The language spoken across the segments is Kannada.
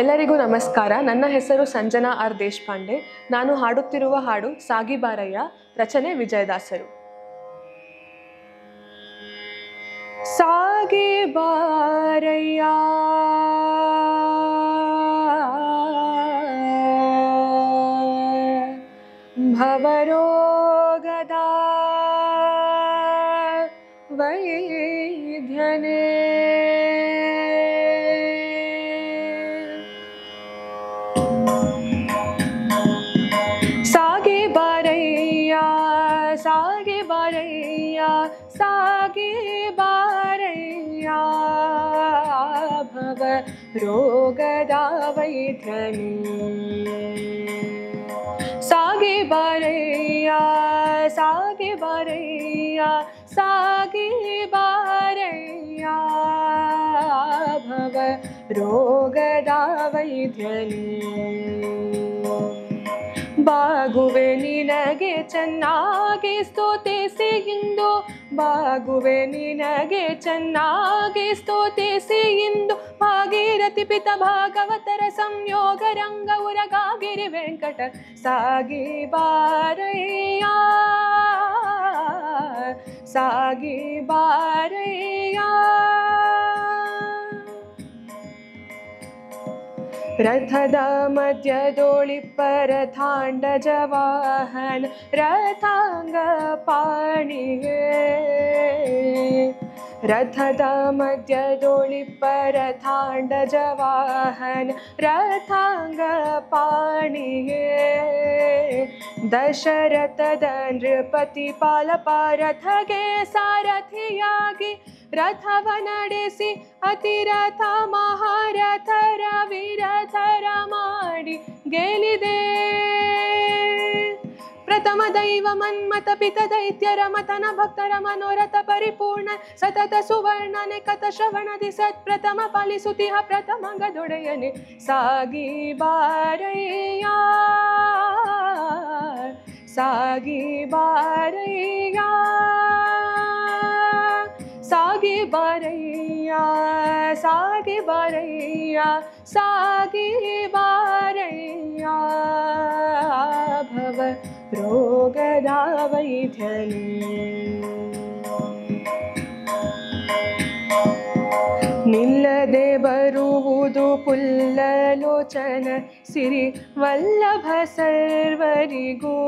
ಎಲ್ಲರಿಗೂ ನಮಸ್ಕಾರ. ನನ್ನ ಹೆಸರು ಸಂಜನಾ ಆರ್ ದೇಶಪಾಂಡೆ. ನಾನು ಹಾಡುತ್ತಿರುವ ಹಾಡು ಸಾಗಿ ಬಾರಯ್ಯ, ರಚನೆ ವಿಜಯದಾಸರು. ಸಾಗಿ ಬಾರಯ್ಯ ಭವರೋಗದ ವೈದ್ಯನೇ, ಸಾಗಿ ಬಾರಯ್ಯ ಸಾಗಿ ಬಾರಯ್ಯ ಸಾಗಿ ಬಾರಯ್ಯ ಭವ ರೋಗದ ವೈದ್ಯನೇ. ಸಾಗಿ ಬಾರಯ್ಯ ಸಾಗಿ ಬಾರಯ್ಯ ಸಾಗಿ ಬಾರಯ್ಯ ಭವ ರೋಗದ ವೈದ್ಯನೇ. ಬಾಗುವೆ ನಿನಗೆ ಚೆನ್ನಾಗಿ ಸ್ತುತಿಸಿ ಇಂದು, ಬಾಗುವೆ ನಿನಗೆ ಚೆನ್ನಾಗಿ ಸ್ತುತಿಸಿ ಇಂದು, ಭಾಗೀರಥಿ ಪಿತ ಭಾಗವತರ ಸಂಯೋಗ ರಂಗ ಉರಗಾಗಿರಿ ವೆಂಕಟ. ಸಾಗಿ ಬಾರಯ್ಯ ಸಾಗಿ ಬಾರಯ್ಯ. ರಥದ ಮಧ್ಯದೋಳಿಪ್ಪರ ತಾಂಡಜ ವಾಹನ ರಥಾಂಗ ಪಾಣಿಗೆ, ರಥದ ಮಧ್ಯದೋಳಿಪ್ಪರ ತಾಂಡಜ ವಾಹನ ರಥಾಂಗ ಪಾಣಿಗೆ. ದಶರಥದ ನೃಪತಿ ಪಾಲಪಾರಥಗೆ ಸಾರಥಿಯಾಗಿ ರಥವ ನಡೆಸಿ ಅತಿರಥ ಮಹಾರಥರ ವಿರಥರ ಮಾಡಿ ಗೆಲಿದೆ. ಪ್ರಥಮ ದೈವ ಮನ್ಮತ ಪಿತ ದೈತ್ಯರ ಮತನ ಭಕ್ತರ ಮನೋರಥ ಪರಿಪೂರ್ಣ ಸತತ ಸುವರ್ಣನೆ ಕಥ ಶ್ರವಣದಿ ಸತ್ಪ್ರಥಮ ಪಾಲಿಸುತಿಹ ಪ್ರಥಮ ಗದೊಡೆಯನೆ. ಸಾಗಿ ಬಾರಯ್ಯ ಸಾಗಿ ಬಾರಯ್ಯ ಸಾಗಿ ಬಾರಯ್ಯ ಸಾಗಿ ಬಾರಯ್ಯ ಸಾಗಿ ಬಾರಯ್ಯ ಭವ ರೋಗದ ವೈದ್ಯನೇ. ನಿಲ್ಲದೆ ಬರುವುದು ಪುಲ್ಲಲೋಚನ ಸಿರಿ ವಲ್ಲಭ ಸರ್ವರಿಗೂ,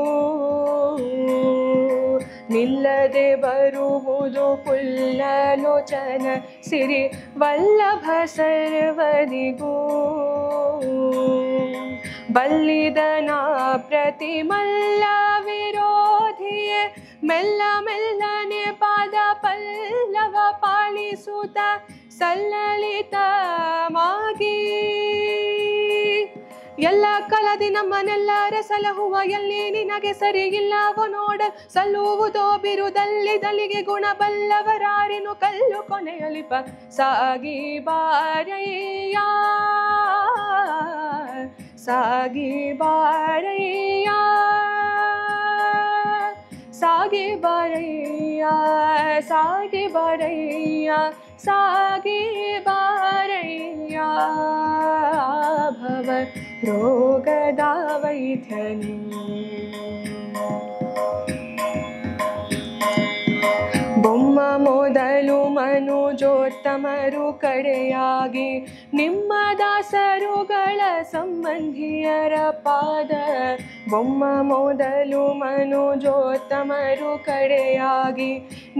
ನಿಲ್ಲದೆ ಬರುವುದು ಪುಲ್ಲಲೋಚನ ಸಿರಿ ವಲ್ಲಭ ಸರ್ವರಿಗೂ. ಬಲ್ಲಿದನ ಪ್ರತಿಮಲ್ಲ ವಿರೋಧಿಯೇ ಮೆಲ್ಲ ಮೆಲ್ಲನೆ ಪಾದ ಪಲ್ಲವ ಪಾಲಿಸುತ್ತ ಸಲ್ಲಲಿತಮಾಗಿ. ಎಲ್ಲ ಕಲದಿ ನಮ್ಮನೆಲ್ಲರ ಸಲಹುವ ಎಲ್ಲಿ ನಿನಗೆ ಸರಿ ಇಲ್ಲವೋ ನೋಡ ಸಲ್ಲುವುದೋ ಬಿರುದಲ್ಲಿ ದಲಿಗೆ ಗುಣ ಬಲ್ಲವರಾರಿನು ಕಲ್ಲು ಕೊನೆಯಲಿಪ. ಸಾಗಿ ಬಾರಯ್ಯ ಸಾಗಿ ಬಾರಯ್ಯ ಸಾಗಿ ಬಾರಯ್ಯ ಸಾಗಿ ಬಾರಯ್ಯ ಸಾಗಿ ಬಾರಯ್ಯ ಭವ ರೋಗದ ವೈದ್ಯನೇ. ಬೊಮ್ಮ ಮೊದಲು ಮನುಜೋತ್ತಮರು ಕಡೆಯಾಗಿ ನಿಮ್ಮ ದಾಸರುಗಳ ಸಂಬಂಧಿಯರ ಪಾದ. ಬೊಮ್ಮ ಮೊದಲು ಮನುಜೋತ್ತಮರು ಕಡೆಯಾಗಿ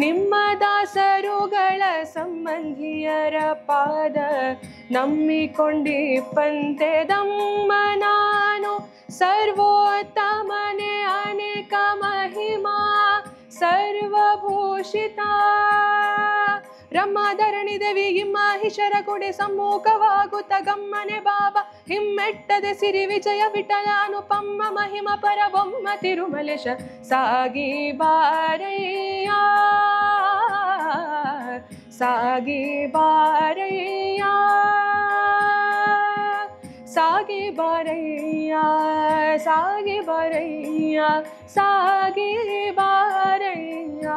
ನಿಮ್ಮ ದಾಸರುಗಳ ಸಂಬಂಧಿಯರ ಪಾದ. ನಂಬಿಕೊಂಡಿಪ್ಪಂತೆ ದಮ್ಮ ನಾನು ಸರ್ವೋತ್ತಮನೆ ಅನೇಕ ಮಹಿಮಾ ಸರ್ವಭೂಷಿತ. ರಮಾಧರಣಿ ದೇವಿ ಹಿಮ್ಮಾಹಿಷರ ಕೊಡೆ ಸಮ್ಮುಖವಾಗುತ್ತ ಗಮ್ಮನೆ ಬಾಬಾ ಹಿಮ್ಮೆಟ್ಟದೆ ಸಿರಿ ವಿಜಯ ವಿಠಲ ಅನುಪಮ್ಮ ಮಹಿಮ ಪರಬೊಮ್ಮ ತಿರುಮಲೇಶ. ಸಾಗಿ ಬಾರಯ್ಯ ಸಾಗಿ ಬಾರಯ್ಯ ಸಾಗಿ ಬಾರಯ್ಯ ಸಾಗಿ ಬಾರಯ್ಯ ಸಾಗಿ ಬಾರಯ್ಯ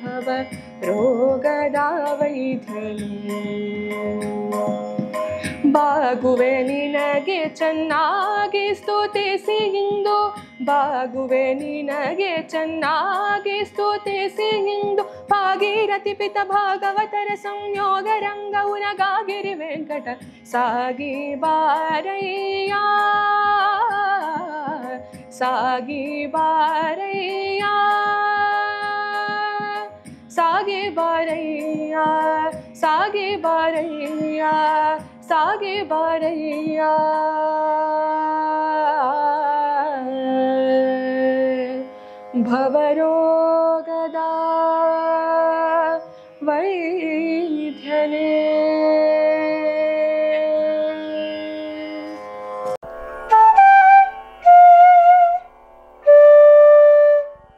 ಭವ ರೋಗದ ವೈದ್ಯನೇ. ಬಾಗುವೆ ನಿನಗೆ ಚೆನ್ನಾಗಿ ಸ್ತುತಿಸಿ ಇಂದು, ಬಾಗುವೆ ನಿನಗೆ ಚೆನ್ನಾಗಿ ಸ್ತುತಿಸಿ ಇಂದು, ಭಾಗೀರಥಿ ಪಿತ ಭಾಗವತರ ಸಂಯೋಗ ರಂಗ ಉನಗಾಗಿರಿ ವೆಂಕಟ ಸಾಗಿ ಬಾರಯ್ಯ, ಸಾಗಿ ಬಾರಯ್ಯ, ಸಾಗಿ ಬಾರಯ್ಯ, ಸಾಗಿ ಬಾರಯ್ಯ, ಸಾಗಿ ಬಾರಯ್ಯ. ಭವರೋಗದ ವೈದ್ಯನೇ.